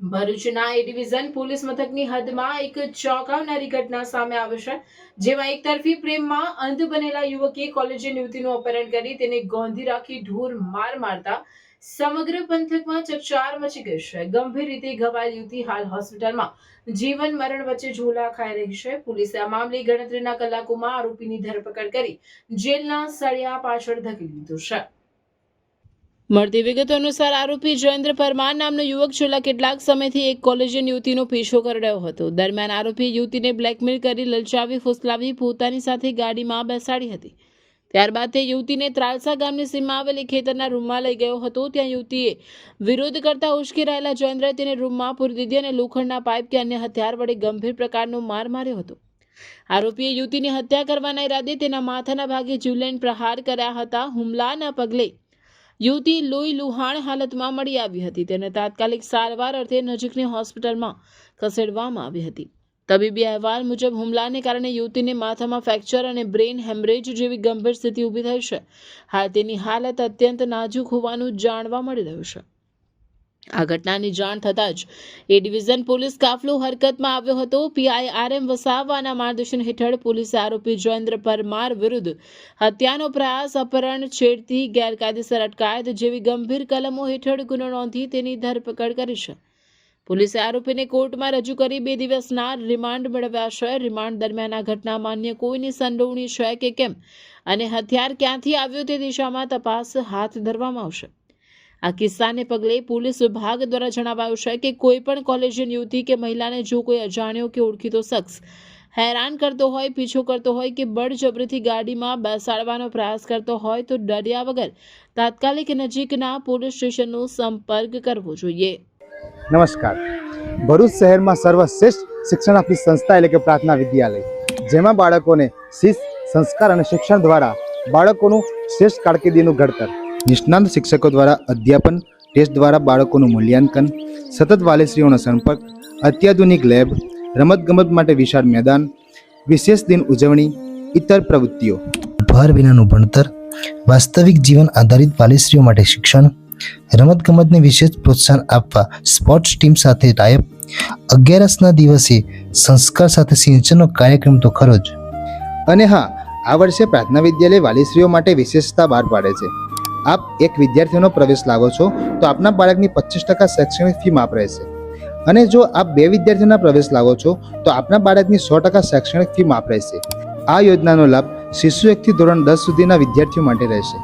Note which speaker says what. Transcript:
Speaker 1: ભરૂચના એ division police મથકની હદમાં એક ચોંકાવનારી ઘટના સામે આવી છે, જેમાં એકતરફી પ્રેમમાં અંધ બનેલા યુવકે કોલેજિયન યુવતીનું અપહરણ કરી તેને ગોંધી રાખી ઢોર માર મારતા સમગ્ર પંથકમાં ચકચાર મચી ગઈ છે. ગંભીર રીતે ઘવાયેલ યુવતી હાલ હોસ્પિટલમાં જીવન મરણ વચ્ચે ઝોલા ખાઈ રહી છે. પોલીસે આ મામલે ગણતરીના કલાકોમાં આરોપીની ધરપકડ કરી જેલના સળિયા પાછળ ધકેલી દીધો છે. મળતી વિગતો અનુસાર આરોપી જયેન્દ્ર પરમાર નામનો યુવક છેલ્લા કેટલાક સમયથી એક કોલેજિયન યુવતીનો પીછો કરી રહ્યો હતો. દરમિયાન આરોપીએ યુવતીને બ્લેકમેલ કરી લલચાવી ફુસલાવી પોતાની સાથે ગાડીમાં બેસાડી હતી. ત્યારબાદ તે યુવતીને ત્રાલસા ગામની સીમમાં આવેલી ખેતરના રૂમમાં લઈ ગયો હતો. ત્યાં યુવતીએ વિરોધ કરતા ઉશ્કેરાયેલા રહેલા જયેન્દ્રએ તેને રૂમમાં પૂરી દીધી અને લોખંડના પાઇપ કે અન્ય હથિયાર વડે ગંભીર પ્રકારનો માર માર્યો હતો. આરોપીએ યુવતીની હત્યા કરવાના ઈરાદે તેના માથાના ભાગે જીવલેણ પ્રહાર કર્યા હતા. હુમલાના પગલે યુવતી લોહી લુહાણ હાલતમાં મળી આવી હતી. તેને તાત્કાલિક સારવાર અર્થે નજીકની હોસ્પિટલમાં ખસેડવામાં આવી હતી. તબીબી અહેવાલ મુજબ હુમલાને કારણે યુવતીને માથામાં ફ્રેક્ચર અને બ્રેઇન હેમરેજ જેવી ગંભીર સ્થિતિ ઊભી થઈ છે. હાલ તેની હાલત અત્યંત નાજુક હોવાનું જાણવા મળી રહ્યું છે. આ ઘટનાની જાણ થતાં જ એ ડિવિઝન પોલીસ કાફલો હરકતમાં આવ્યો હતો. પીઆઈ RM વસાવાના માર્ગદર્શન હેઠળ પોલીસે આરોપી જયેન્દ્ર પરમાર વિરુદ્ધ હત્યાનો પ્રયાસ, અપહરણ, છેડતી, ગેરકાયદેસર અટકાયત જેવી ગંભીર કલમો હેઠળ ગુનો નોંધી તેની ધરપકડ કરી છે. પોલીસે આરોપીને કોર્ટમાં રજૂ કરી 2 દિવસના રિમાન્ડ મેળવ્યા છે. રિમાન્ડ દરમિયાન આ ઘટનામાં અન્ય કોઈની સંડોવણી છે કે કેમ અને હથિયાર ક્યાંથી આવ્યું તે દિશામાં તપાસ હાથ ધરવામાં આવશે. આ કિસ્સાને પગલે પોલીસ વિભાગ દ્વારા જણાવાયું છે કે કોઈ પણ કોલેજિયન યુવતી કે મહિલાને જો કોઈ અજાણ્યો કે ઓળખીતો શખ્સ હેરાન કરતો હોય, પીછો કરતો હોય કે બળજબરીથી ગાડીમાં બેસાડવાનો પ્રયાસ કરતો હોય તો ડર્યા વગર તાત્કાલિક નજીકના પોલીસ સ્ટેશનનો સંપર્ક કરવો જોઈએ.
Speaker 2: નમસ્કાર. ભરૂચ શહેરમાં સર્વશ્રેષ્ઠ શિક્ષણ આપતી સંસ્થા એટલે કે પ્રાર્થના વિદ્યાલય, જેમાં બાળકોને શિસ્ત, સંસ્કાર અને શિક્ષણ દ્વારા બાળકોનું શ્રેષ્ઠ કારકિર્દીનું ઘડતર, નિષ્ણાત શિક્ષકો દ્વારા અધ્યાપન, ટેસ્ટ દ્વારા બાળકોનું મૂલ્યાંકન, સતત વાલીશ્રીઓનો સંપર્ક, અત્યાધુનિક લેબ, રમતગમત માટે વિશાળ મેદાન, વિશેષ દિન ઉજવણી, ઇતર પ્રવૃત્તિઓ,
Speaker 3: ભાર વિનાનું ભણતર, વાસ્તવિક જીવન આધારિત વાલીશ્રીઓ માટે શિક્ષણ, રમતગમતને વિશેષ પ્રોત્સાહન આપવા સ્પોર્ટ્સ ટીમ સાથે ટાઈપ, 11ના દિવસે સંસ્કાર સાથે સિંચનનો કાર્યક્રમ તો ખરો જ.
Speaker 2: અને હા, આ વર્ષે પ્રાર્થના વિદ્યાલય વાલીશ્રીઓ માટે વિશેષતા બહાર પાડે છે. આપ એક વિદ્યાર્થીનો પ્રવેશ લાવો છો તો આપના બાળકની 25% શૈક્ષણિક ફી માફ રહેશે, અને જો આપ 2 વિદ્યાર્થીઓના પ્રવેશ લાવો છો તો આપના બાળકની 100% શૈક્ષણિક ફી માફ રહેશે. આ યોજનાનો લાભ શિશુ 1 થી ધોરણ 10 સુધીના વિદ્યાર્થીઓ માટે રહેશે.